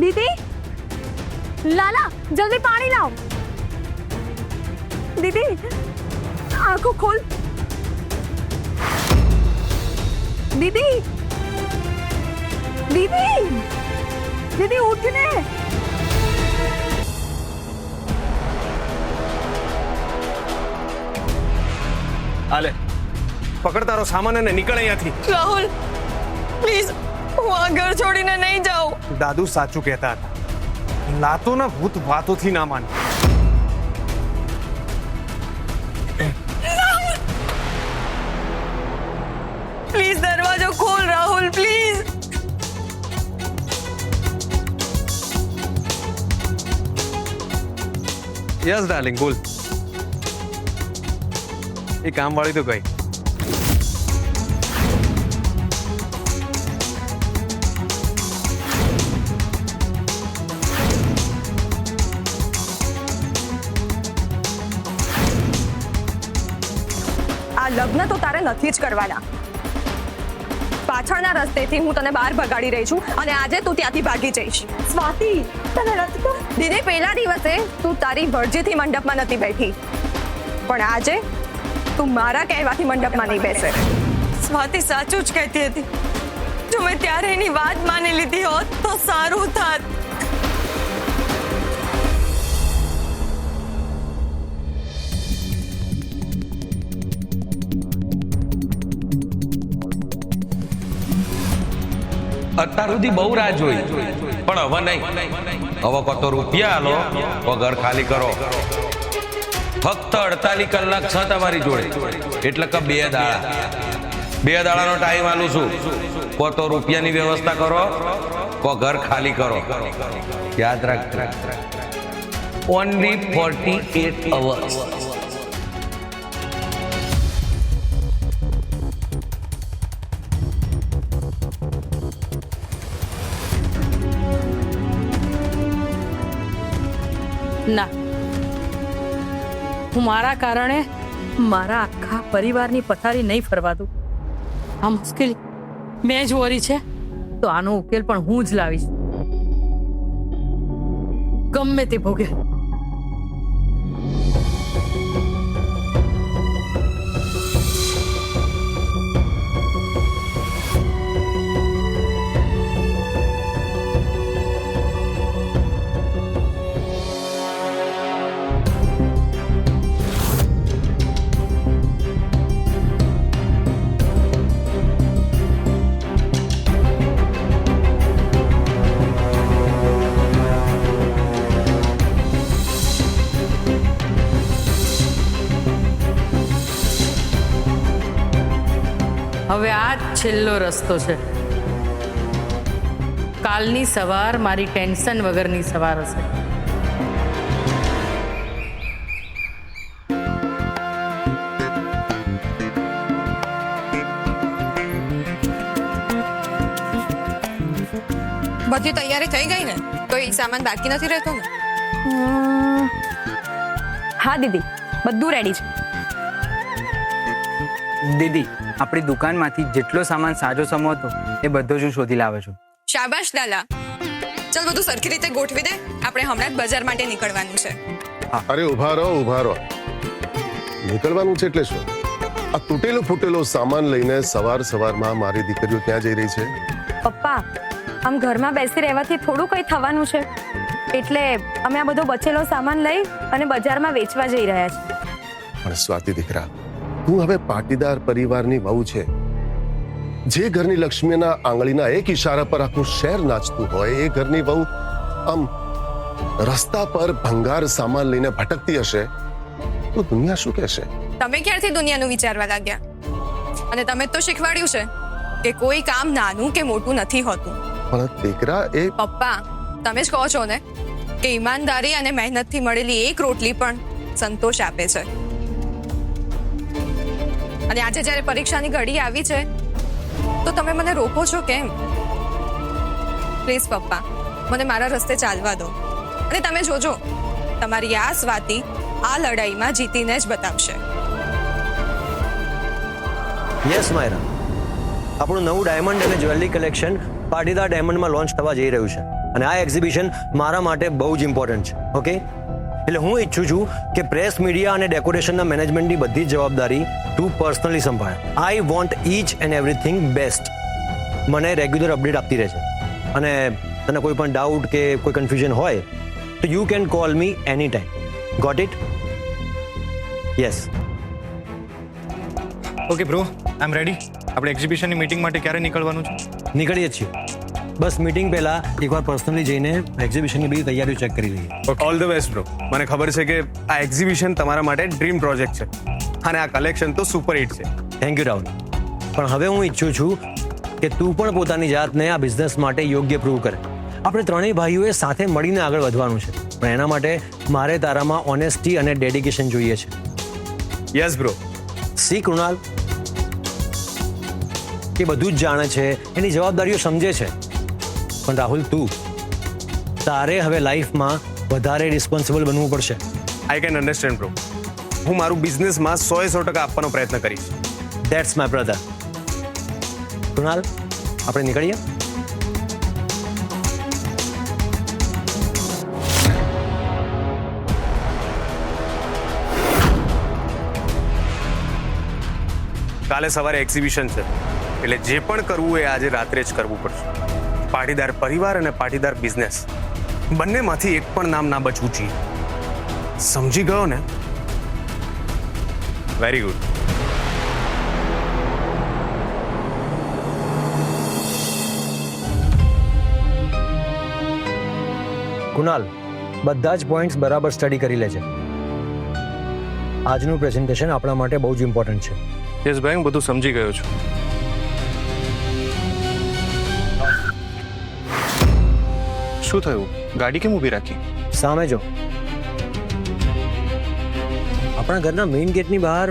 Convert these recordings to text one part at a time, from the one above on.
दीदी, लाला जल्दी पानी लाओ। दीदी आंखों खोल। दीदी, दीदी, दीदी उठने। आले पकड़ तारो सामान ने निकल અહીંયાથી। રાહુલ પ્લીઝ, હું આ ઘર છોડીને નહીં જાઉં। દાદુ સાચું કહેતા હતા, લાતોના ભૂત વાતોથી ના માને। પ્લીઝ દરવાજો ખોલ રાહુલ, પ્લીઝ। યસ ડાર્લિંગ, બોલ। એ કામ વાળી તો ગઈ। આ લગ્ન તો તારે નથી જ કરવાના। પાછળના રસ્તેથી હું તને બહાર ભગાડી રહી છું અને આજે તું ત્યાંથી ભાગી જઈશ। સ્વાતિ, તને રદ કર। દીદી, પહેલા દિવસે તું તારી મરજીથી મંડપમાં નથી બેઠી, પણ આજે તું મારા કહેવાથી મંડપમાં નહીં બેસે। સ્વાતિ સાચું જ કહેતી હતી। જો મેં ત્યારે એની વાત માની લીધી હોત તો સારું થાત। અત્યાર સુધી બહુ રાહ જોઈ, પણ હવે નહીં। હવે કતો રૂપિયા આલો તો ઘર ખાલી કરો। ફક્ત 48 કલાક છે તમારી જોડે, એટલે કે 2 દાડા। 2 દાડાનો ટાઈમ આલું છું। તો રૂપિયાની વ્યવસ્થા કરો, કો ઘર ખાલી કરો। યાદ રાખ, ઓનલી 48 અવર્સ। ના, હું મારા કારણે મારા આખા પરિવારની પથારી નહીં ફરવા દઉં। આ મુશ્કેલી મેં જ વરી છે તો આનો ઉકેલ પણ હું જ લાવીશ, ગમે તે ભોગે। હવે આ જ છેલ્લો રસ્તો છે। કાલની સવાર મારી ટેન્શન વગરની સવાર હશે। બધી તૈયારી થઈ ગઈ ને? કોઈ સામાન બાકી નથી રહેતો ને? હા દીદી, બધું રેડી છે। દીદી, આપણી દુકાનમાંથી જેટલો સામાન સાજો સમો હતો એ બધો જ હું શોધી લાવ્યો છું। શાબાશ લાલા, ચાલ બધું સરખી રીતે ગોઠવી દે, આપણે હમણાં જ બજાર માટે નીકળવાનું છે। અરે ઉભા રહો। નીકળવાનું છે એટલે શું? આ તૂટેલો ફૂટેલો સામાન લઈને સવારમાં મારી દીકરીઓ ક્યાં જઈ રહી છે? પપ્પા, આમ ઘરમાં બેસી રહેવાથી થોડું કંઈ થવાનું છે, એટલે અમે આ બધો બચેલો સામાન લઈ અને બજારમાં વેચવા જઈ રહ્યા છીએ। પણ સ્વાતિ દીકરા, તું હવે પાટીદાર પરિવારની વહુ છે। જે ઘરની લક્ષ્મીના આંગળીના એક ઈશારા પર આખું શહેર નાચતું હોય, એ ઘરની વહુ આમ રસ્તા પર ભંગાર સામાન લઈને ભટકતી હશે તો દુનિયા શું કહેશે? તમે ક્યારથી દુનિયાનું વિચારવા લાગ્યા? અને તમે તો શીખવાડ્યું છે કે કોઈ કામ નાનું કે મોટું નથી હોતું। પણ દીકરા, એ પપ્પા, તમે જ કહો છો ને કે ઈમાનદારી અને મહેનતથી મળેલી એક રોટલી પણ સંતોષ આપે છે। અને આજે જ્યારે પરીક્ષાની ઘડી આવી છે તો તમે મને રોકો છો કેમ? પ્લીઝ પપ્પા, મને મારા રસ્તે ચાલવા દો, અને તમે જોજો તમારી આ સ્વાતિ આ લડાઈમાં જીતીને જ બતાવશે। યસ માયરા, આપણું નવું ડાયમંડ અને જ્વેલરી કલેક્શન પાટીદાર ડાયમંડમાં લોન્ચ થવા જઈ રહ્યું છે। અને આ એક્ઝિબિશન મારા માટે બહુ જ ઇમ્પોર્ટન્ટ છે. ઓકે, એટલે હું ઈચ્છું છું કે પ્રેસ, મીડિયા અને ડેકોરેશનના મેનેજમેન્ટની બધી જ જવાબદારી તું પર્સનલી સંભાળ. I want each and everything best. મને રેગ્યુલર અપડેટ આપતી રહેશે, અને તને કોઈ પણ ડાઉટ કે કોઈ કન્ફ્યુઝન હોય તો you can call me any time. Got it? Yes. Okay bro, I am ready. આપણે એક્ઝિબિશનની મીટિંગ માટે ક્યારે નીકળવાનું છે? નીકળીએ જ છીએ. બસ મીટિંગ પહેલા એકવાર પર્સનલી જઈને એક્ઝિબિશનની બધી તૈયારીઓ ચેક કરી લઈએ. All the best bro. મને ખબર છે કે આ એક્ઝિબિશન તમારા માટે ડ્રીમ પ્રોજેક્ટ છે, અને આ કલેક્શન તો સુપર હિટ છે. Thank you Rahul. પણ હવે હું ઈચ્છું છું કે તું પણ પોતાની જાતને આ બિઝનેસ માટે યોગ્ય પ્રૂવ કરે. આપણે ત્રણેય ભાઈઓએ સાથે મળીને આગળ વધવાનું છે, પણ એના માટે મારે તારામાં ઓનેસ્ટી અને ડેડિકેશન જોઈએ છે. Yes bro. સી કૃણાલ, કે બધું જ જાણે છે, એની જવાબદારીઓ સમજે છે, પણ રાહુલ તું, તારે હવે લાઈફમાં વધારે રિસ્પોન્સિબલ બનવું પડશે. I can understand bro. હું મારું બિઝનેસમાં 100% આપવાનો પ્રયત્ન કરીશ. That's my brother. કૃણાલ, આપણે નીકળીએ. કાલે સવારે એક્ઝિબિશન છે, એટલે જે પણ કરવું એ આજે રાત્રે જ કરવું પડશે. પાટીદાર પરિવાર અને પાટીદાર બિઝનેસ બંનેમાંથી એક પણ નામ ના બચવું જોઈએ. સમજી ગયો ને? Very good. કુણાલ, બધા જ પોઈન્ટ્સ બરાબર સ્ટડી કરી લેજે. આજનું પ્રેઝન્ટેશન આપણા માટે બહુ જ ઇમ્પોર્ટન્ટ છે. યસ ભાઈ, હું બધું સમજી ગયો છું. શું થયું? ગાડી કેમ ઊભી રાખી? સામે જો, આપણા ઘરના મેઇન ગેટની બહાર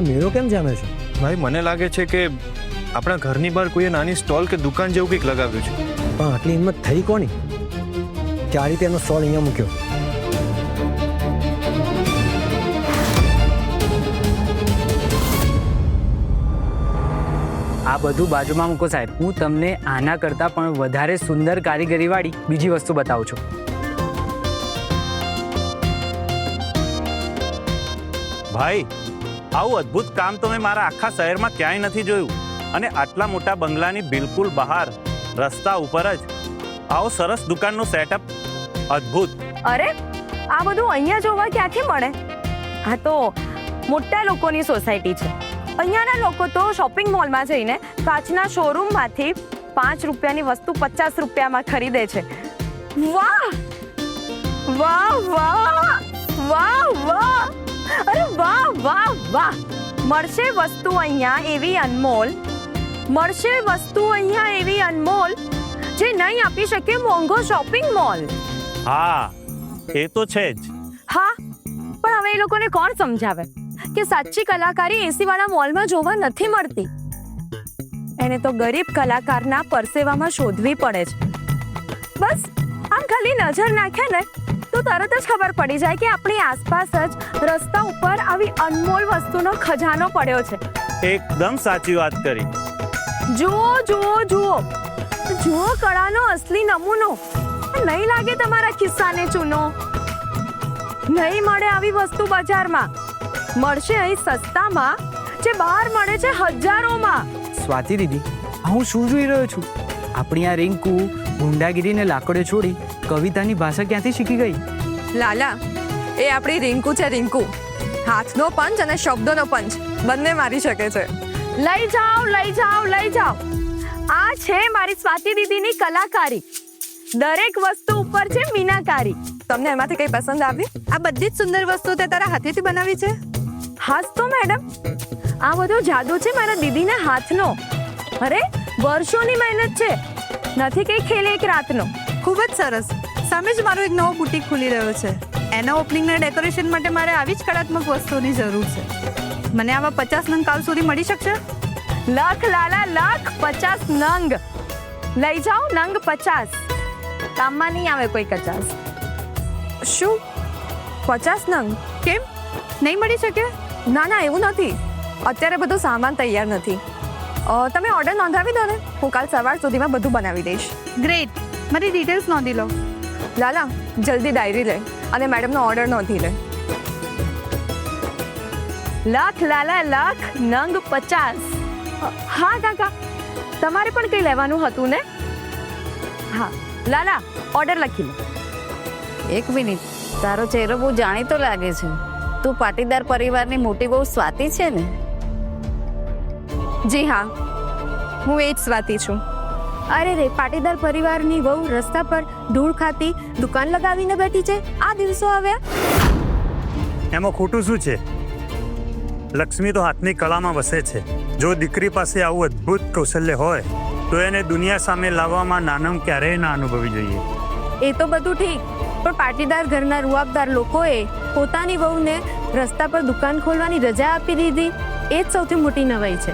મેળો કેમ જામે છે? ભાઈ, મને લાગે છે કે આપણા ઘરની બહાર કોઈએ નાની સ્ટોલ કે દુકાન જેવું કંઈક લગાવ્યું છે. પણ આટલી હિંમત થઈ કોની કે આ રીતે એનો સ્ટોલ અહીંયા મૂક્યો? આ બધું બાજુમાં મૂકો સાહેબ. હું તમને આના કરતાં પણ વધારે સુંદર કારીગરીવાળી બીજી વસ્તુ બતાવું છું. ભાઈ, આવું અદ્ભુત કામ તો મેં મારા આખા શહેરમાં ક્યાંય નથી જોયું. અને આટલા મોટા બંગલાની બિલકુલ બહાર રસ્તા ઉપર જ આવો સરસ દુકાનનો સેટઅપ, અદ્ભુત. અરે, આ બધું અહીંયા જોવા ક્યાંથી મળે? આ તો મોટા લોકોની સોસાયટી છે. અહીંયાના લોકો તો શોપિંગ મોલમાં જઈને કાચના શોરૂમમાંથી 5 રૂપિયાની વસ્તુ 50 રૂપિયામાં ખરીદે છે. વાહ વાહ વાહ વાહ વાહ! અરે વાહ વાહ વાહ! મળશે વસ્તુ અહીંયા એવી અનમોલ, મળશે વસ્તુ અહીંયા એવી અનમોલ જે નહીં આપી શકે મોંઘો શોપિંગ મોલ. હા, એ તો છે જ. હા, પણ હવે એ લોકોને કોણ સમજાવે કે સાચી કલાકારી એસી વાળા મોલમાં જોવા નથી મળતી. એને તો ગરીબ કલાકારના પરસેવામાં શોધવી પડે છે. બસ આમ ખાલી નજર નાખે ને તો તરત જ ખબર પડી જાય કે આપણી આસપાસ જ રસ્તા ઉપર આવી અનમોલ વસ્તુનો ખજાનો પડ્યો છે. એકદમ સાચી વાત કરી. જુઓ જુઓ જુઓ જુઓ કળાનો અસલી નમૂનો. નહીં લાગે તમારા ખિસ્સાને ચૂનો? નહીં મળે આવી વસ્તુ બજારમાં. મળશે અહીં સસ્તામાં, જે બહાર મળે છે હજારોમાં. સ્વાતિ દીદી, હું શું જોઈ રહ્યો છું? આપણી આ રિંકુ ગુંડાગીરીને લાકડે છોડી કવિતાની ભાષા ક્યાંથી શીખી ગઈ? લાલા, એ આપણી રિંકુ છે, રિંકુ. હાથનો પંચ અને શબ્દોનો પંચ બંને મારી શકે છે. લઈ જાઓ લઈ જાઓ લઈ જાઓ. આ છે મારી સ્વાતિ દીદીની કલાકારી. દરેક વસ્તુ ઉપર છે મીનાકારી. તમને એમાંથી કઈ પસંદ આવી? આ બધી જ સુંદર વસ્તુઓ તે તારા હાથેથી બનાવી છે? હાસ તો મેડમ, આ બધો જાદુ છે મારા દીદીના હાથનો. અરે, વર્ષોની મહેનત છે, નથી કઈ ખેલ એક રાતનો. ખૂબ જ સરસ. સામે જ મારો એક નવો બુટીક ખુલી રહ્યો છે. એના ઓપનિંગના ડેકોરેશન માટે મારે આવી જ કલાત્મક વસ્તુઓની જરૂર છે. મને આવા 50 નંગ કાલ સુધી મળી શકશે? લાખ લાલા લાખ, 50 નંગ લઈ જાઓ. નંગ 50. કામમાં નહીં આવે કોઈ 50. શું 50 નંગ? કેમ નહીં મળી શકે? ના ના, એવું નથી. અત્યારે બધો સામાન તૈયાર નથી. તમે ઓર્ડર નોંધાવી દો ને, હું કાલ સવાર સુધીમાં બધું બનાવી દઈશ. ગ્રેટ. મારી ડિટેલ્સ નોંધી લો. લાલા જલ્દી ડાયરી લે અને મેડમનો ઓર્ડર નોંધી લે. લાખ લાલા લાખ નંગ 50. હા કાકા, તમારે પણ કંઈ લેવાનું હતું ને? હા લાલા ઓર્ડર લખી લે. એક મિનિટ, તારો ચહેરો બહુ જાણીતો લાગે છે. તું પાટીદાર પરિવારની મોટી બહુ સ્વાતિ છે ને? જી હા, હું એ જ સ્વાતિ છું. અરે રે, પાટીદાર પરિવારની વહુ રસ્તા પર ધૂળ ખાતી દુકાન લગાવીને બેઠી છે. આ દિવસો આવ્યા. એમાં ખોટું શું છે? લક્ષ્મી તો હાથની કળામાં વસે છે. જો દીકરી પાસે આવું અદ્ભુત કૌશલ્ય હોય તો એને દુનિયા સામે લાવવામાં નાનમ ક્યારેય ના અનુભવી જોઈએ. એ તો બધું ઠીક, પણ પાટીદાર ઘરના રૂઆબદાર લોકોએ પોતાની વહુને રસ્તા પર દુકાન ખોલવાની રજા આપી દીધી. એ જ સૌથી મોટી નવાઈ છે.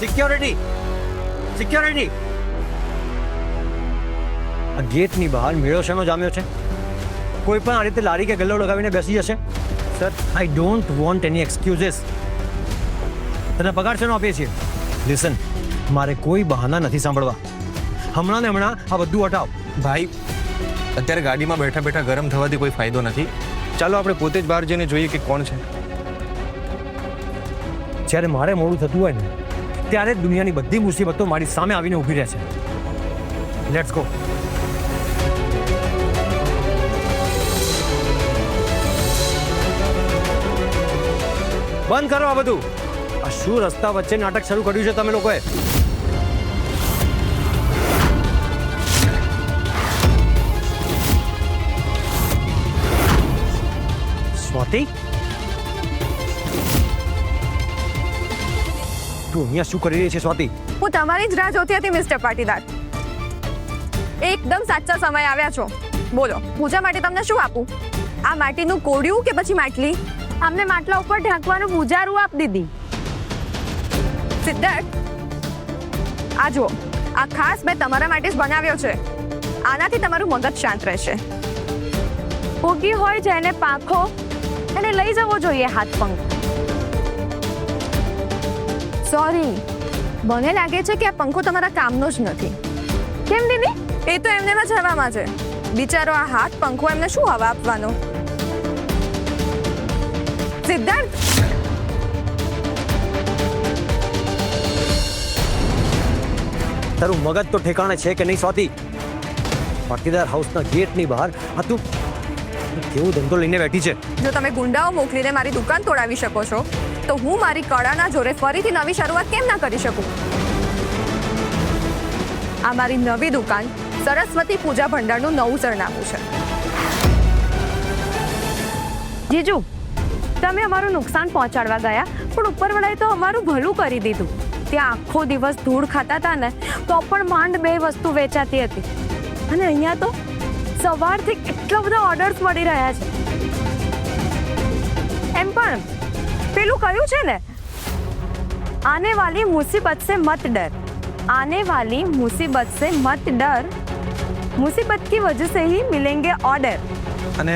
Security, security! આ ગેટની બહાર મેળો શેનો જામ્યો છે? કોઈ પણ આ રીતે લારી કે ગલ્લો લગાવીને બેસી જશે? સર, આઈ ડોન્ટ વોન્ટ એની એક્સક્યુઝીસ. તને પગાર શેનો આપીએ છીએ? લિસન, મારે કોઈ બહાના નથી સાંભળવા. હમણાં ને હમણાં આ બધું હટાવ. ભાઈ, અત્યારે ગાડીમાં બેઠા બેઠા ગરમ થવાથી કોઈ ફાયદો નથી. ચાલો આપણે પોતે જ બહાર જઈને જોઈએ કે કોણ છે. જ્યારે મારે મોડું થતું હોય ને ત્યારે જ દુનિયાની બધી મુસીબતો મારી સામે આવીને ઊભી રહે છે. Let's go. બંધ કરો આ બધું. આ શું રસ્તા વચ્ચે નાટક શરૂ કર્યું છે તમે લોકોએ? સ્વાતિ, તું અહીંયા શું કરી રહી છે સ્વાતિ? હું તમારી જ રાહ જોતી હતી મિસ્ટર પાટીદાર. એકદમ સાચા સમય આવ્યા છો. બોલો, પૂજા માટે તમને શું આપું? આ માટીનું કોડિયું કે પછી માટલી? અમને માટલા ઉપર ઢાંકવાનું પૂજારું આપી દીધી. સિદ્ધાર્થ, આ જુઓ, આ ખાસ મેં તમારા માટે જ બનાવ્યો છે. આનાથી તમારું મગજ શાંત રહેશે. ઉગી હોય જેને પાંખો એને લઈ જવો જોઈએ હાથ પંખ. સોરી, મને લાગે છે કે આ પંખો તમારા કામનો જ નથી. કેમ દીદી? એ તો એમને જ હવામાં છે. બિચારો આ હાથ પંખો એમને શું હવા આપવાનો? સિદ્ધાર્થ, તારું મગજ તો ઠેકાણે છે કે નહીં સ્વાતિ? પાટીદાર હાઉસના ગેટની બહાર આ તું કેવો ધંધો લઈને બેઠી છે? જો તમે ગુંડાઓ મોકલીને મારી દુકાન તોડાવી શકો છો તો હું મારી કળાના જોરે ફરીથી નવી શરૂઆત કેમ ના કરી શકું? આ મારી નવી દુકાન સરસ્વતી પૂજા ભંડારનું નવું સરનામું છે. જીજુ, તમે અમારું નુકસાન પહોંચાડવા ગયા, પણ ઉપરવાળાએ તો અમારું ભલું કરી દીધું. ત્યાં આખો દિવસ ધૂળ ખાતા હતા ને તો પણ માંડ 2 વસ્તુ વેચાતી હતી. અને અહીંયા તો સવારથી કેટલા બધા ઓર્ડર્સ મળી રહ્યા છે. એમ પણ પેલું કયું છે ને, આને વાલી મુસીબત સે મત ડર, आने वाली मुसीबत से मत डर, मुसीबत की वजह से ही मिलेंगे ऑर्डर. અને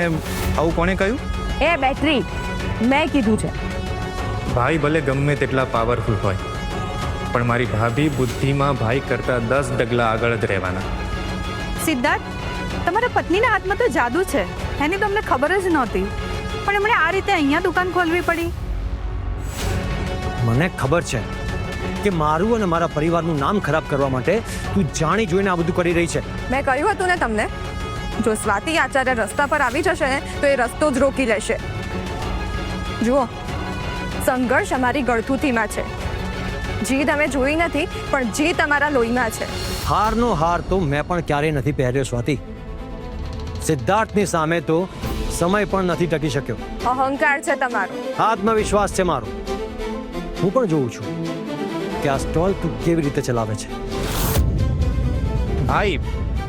આવું કોણે કહ્યું? એ બેટરી, મેં કીધું છે. ભાઈ ભલે ગમે તેટલા પાવરફુલ હોય, પણ મારી ભાભી બુદ્ધિમાં ભાઈ કરતા 10 ડગલા આગળ જ રહેવાના. સિદ્ધાર્થ, તમારા પત્નીના હાથમાં તો જાદુ છે. એની તમને ખબર જ નહોતી, પણ એમણે આ રીતે અહીંયા દુકાન ખોલવી પડી. મને ખબર છે કે મારું અને મારા પરિવારનું નામ ખરાબ કરવા માટે તું જાણી જોઈને આ બધું કરી રહી છે. મેં કહ્યું હતું ને તમને, જો સ્વાતિ આચાર્ય રસ્તા પર આવી જશે ને તો એ રસ્તો જ રોકી લેશે. જુઓ, સંઘર્ષ અમારી ગળથૂથીમાં છે. જીત અમે જોઈ નથી, પણ જીત અમારા લોહીમાં છે. હારનો હાર તો મેં પણ ક્યારેય નથી પહેર્યો સ્વાતિ. સિદ્ધાર્થની સામે તો સમય પણ નથી ટકી શક્યો. અહંકાર છે તમારો. આત્મવિશ્વાસ છે મારો. હું પણ જોઉં છું કે આ સ્ટોલ તું કેવી રીતે ચલાવે છે. ભાઈ,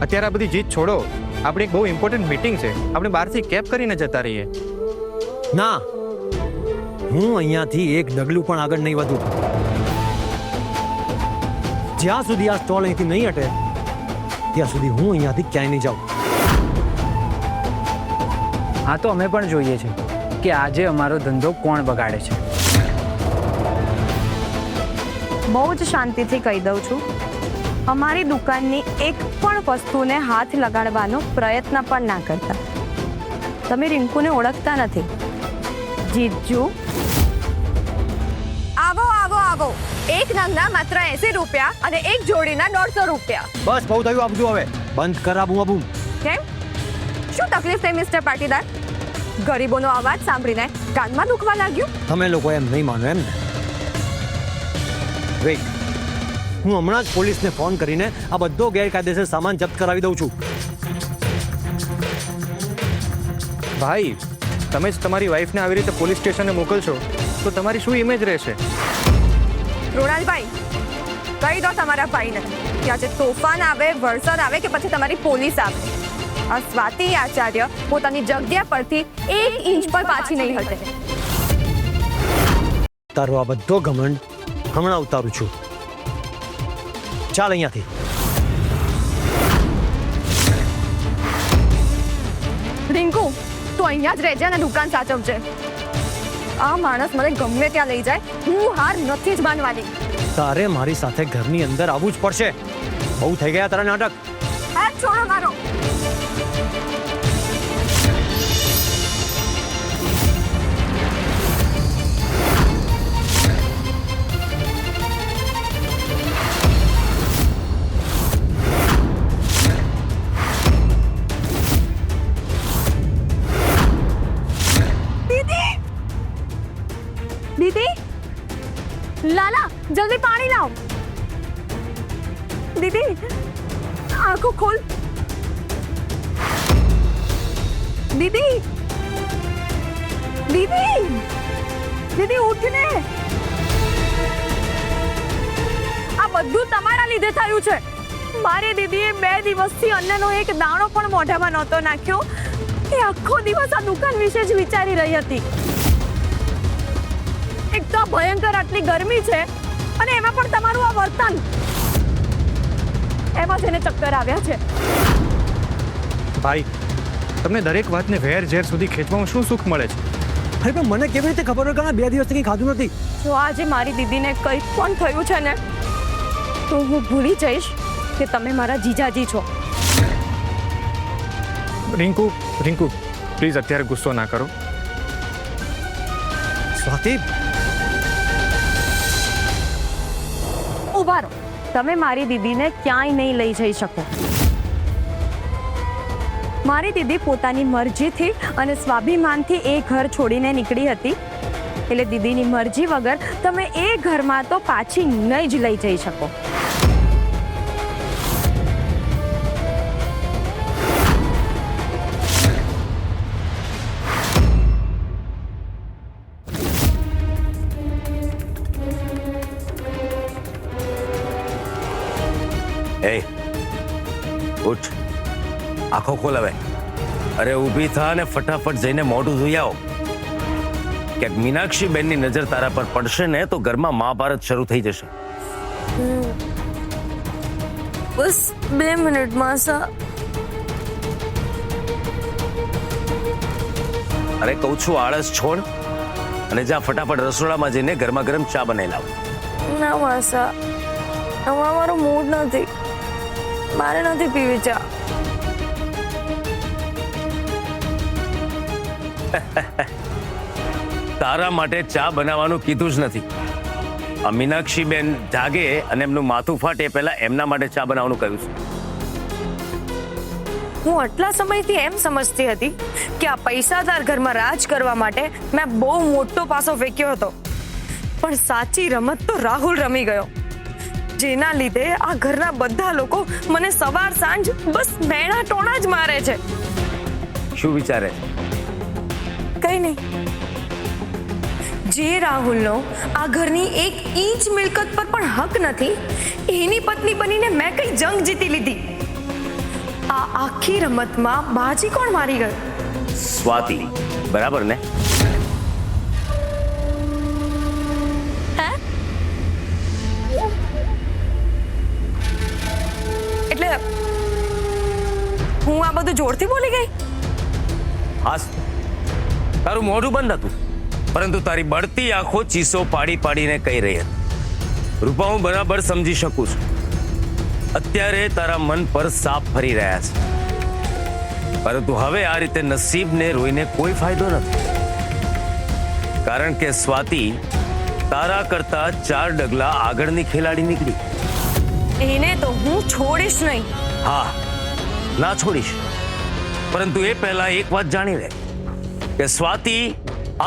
અત્યારે આ બધી જીત છોડો. આપણી એક બહુ ઇમ્પોર્ટન્ટ મીટિંગ છે. આપણે બહારથી કેબ કરીને જતા રહીએ. ના, હું અહીંયાથી એક ડગલું પણ આગળ નહીં વધું. જ્યાં સુધી આ સ્ટોલ અહીંથી નહીં હટે ત્યાં સુધી હું અહીંયાથી ક્યાંય નહીં જાઉં. હા, તો અમે પણ જોઈએ છે કે આજે અમારો ધંધો કોણ બગાડે છે. બહુ જ શાંતિથી કહી દઉં છું, અમારી દુકાનની એક પણ વસ્તુને હાથ લગાડવાનો પ્રયત્ન પણ ના કરતા. તમે રિંકુને ઓળખતા નથી. જીજુ આવો આવો આવો. એક નંગના માત્ર 80 રૂપિયા અને એક જોડીના 150 રૂપિયા. બસ બહુ થયું આ બધું, હવે બંધ કર આ બૂમ. કેમ? શું તકલીફ થઈ મિસ્ટર પાટીદાર? ગરીબોનો અવાજ સાંભળીને કાનમાં દુખવા લાગ્યું? તમે લોકો એમ નહીં માનો એમ ને? વેઇટ, હું હમણાં જ પોલીસને ફોન કરીને આ બધો ગેરકાયદેસર સામાન જપ્ત કરાવી દઉં છું. ભાઈ, તમે જ તમારી વાઈફને આવી રીતે પોલીસ સ્ટેશને મોકલશો તો તમારી શું ઇમેજ રહેશે? રોણાલભાઈ, કહી દો તમારા ભાઈને કે આજે તોફાન આવે, વરસાદ આવે કે પછી તમારી પોલીસ આવે, આ સ્વાતિ આચાર્ય પોતાની જગ્યા પરથી 1 ઇંચ પણ પાછી નહીં હટે. તારો આ બધો ઘમંડ હમણાં ઉતારું છું. ચાલ અહીંયાથી. રિંકુ, તું અહીંયા જ રહેજે અને દુકાન સાચવજે. આ માણસ મને ગમે ત્યાં લઈ જાય, હું હાર નથી જ માનવાની. તારે મારી સાથે ઘરની અંદર આવવું જ પડશે. બહુ થઈ ગયા તારા નાટક. હાથ છોડો મારો. દીદી, લાલા, જલ્દી પાણી લાવ. દીદી, આંખો ખોલ. દીદી, દીદી, દીદી ઉઠને. આ બધું તમારા લીધે થયું છે. મારી દીદીએ 2 દિવસથી અન્નનો એક દાણો પણ મોઢામાં નહોતો નાખ્યો. એ આખો દિવસ આ દુકાન વિશે જ વિચારી રહી હતી. એક તો ભયંકર આટલી ગરમી છે અને એમાં પણ તમારું આ વર્તન. એમાં જ એને ચક્કર આવ્યા છે. ભાઈ, તમને દરેક વાતને વેર ઝેર સુધી ખેંચવામાં શું સુખ મળે છે? અરે પણ મને કેવી રીતે ખબર હોય કે આ 2 દિવસથી કંઈ ખાધું નથી? જો આજે મારી દીદીને કંઈ પણ થયું છે ને તો હું ભૂલી જઈશ કે તમે મારા જીજાજી છો. રિંકુ, રિંકુ, પ્લીઝ અત્યારે ગુસ્સો ના કરો. સ્વાતિ, ઉભા રહો. તમે મારી દીદીને ક્યાંય નહીં લઈ જઈ શકો. મારી દીદી પોતાની મરજીથી અને સ્વાભિમાનથી એ ઘર છોડીને નીકળી હતી, એટલે દીદીની મરજી વગર તમે એ ઘરમાં તો પાછી નહીં જ લઈ જઈ શકો. એ ઉઠ, આંખો ખોલ હવે. અરે ઊભી થા અને ફટાફટ જઈને મોઢું ધોઈ આવો. ક્યાંક મીનાક્ષી બેનની નજર તારા પર પડશે ને તો ઘરમાં મહાભારત શરૂ થઈ જશે. બસ 2 મિનિટ માસા. અરે કહું છું, આળસ છોડ અને જા ફટાફટ રસોડામાં જઈને ગરમા ગરમ ચા બનાવી લાવ. ના માસા, હમણાં મારો મૂડ નથી. મારે નથી પીવી ચા. તારા માટે ચા બનાવવાનું કીધું જ નથી. આ મીનાક્ષી બેન જાગે અને એમનું માથું ફાટે પહેલા એમના માટે ચા બનાવવાનું કહ્યું છે. હું આટલા સમયથી એમ સમજતી હતી કે આ પૈસાદાર ઘરમાં રાજ કરવા માટે મેં બહુ મોટો પાસો ફેંક્યો હતો, પણ સાચી રમત તો રાહુલ રમી ગયો, જેના લીધે આ ઘરના બધા લોકો મને સવાર સાંજ બસ મેણા ટોણા જ મારે છે. શું વિચારે? કઈ નહીં. જે રાહુલનો આ ઘરની 1 ઇંચ મિલકત પર પણ હક નથી, એની પત્ની બનીને મેં કઈ જંગ જીતી લીધી. આ આખી રમતમાં બાજી કોણ મારી ગયું? સ્વાતિ, બરાબર ને? એટલે હું આ બધું જોરથી બોલી ગઈ? હા, તારું મોઢું બંધ હતું, પરંતુ તારી બળતી આંખો ચીસો પાડી પાડીને કહી રહી હતી. રૂપા, હું બરાબર સમજી શકું છું. અત્યારે તારા મન પર સાપ ફરી રહ્યા છે, પરંતુ હવે આ રીતે નસીબને રોઈને કોઈ ફાયદો નથી, કારણ કે સ્વાતિ તારા કરતા 4 ડગલા આગળની ખેલાડી નીકળી. એને તો હું છોડીશ નહીં. હા, ના છોડીશ, પરંતુ એ પહેલા એક વાત જાણી લે કે સ્વાતિ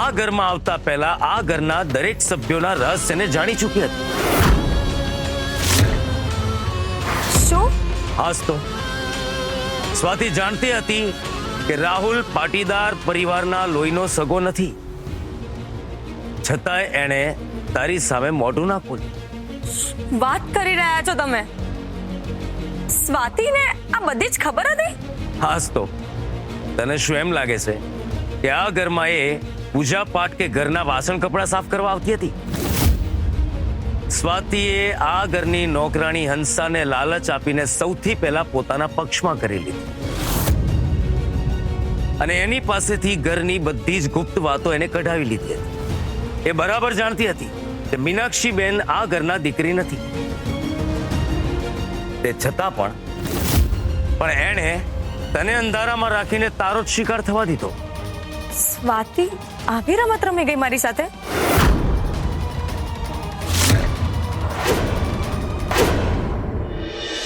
આ ઘરમાં આવતા પહેલા આ ઘરના દરેક સભ્યોના રહસ્યને જાણી ચૂકી હતી. શું? હાસ તો સ્વાતિ જાણતી હતી કે રાહુલ પાટીદાર પરિવારના લોહીનો સગો નથી, છતાંય એણે તારી સામે મોઢું ના ખોલ્યું. વાત કરી રહ્યા છો તમે? સ્વાતિને આ બધી જ ખબર હતી? હાસ તો તને શું એમ લાગે છે કે આ ઘરમાં એ પૂજા પાઠ કે ઘરના વાસણ કપડા સાફ કરવા આવતી હતી? સ્વાતિએ આ ઘરની નોકરાણી હંસાને લાલચ આપીને સૌથી પહેલા પોતાના પક્ષમાં કરી લીધી, અને એની પાસેથી ઘરની બધી જ ગુપ્ત વાતો એને કઢાવી લીધી હતી. એ બરાબર જાણતી હતી કે મીનાક્ષીબેન આ ઘરના દીકરી નથી, તે છતાં પણ એણે તને અંધારામાં રાખીને તારો જ શિકાર થવા દીધો. સ્વાતિ આવી રમત રમી ગઈ મારી સાથે?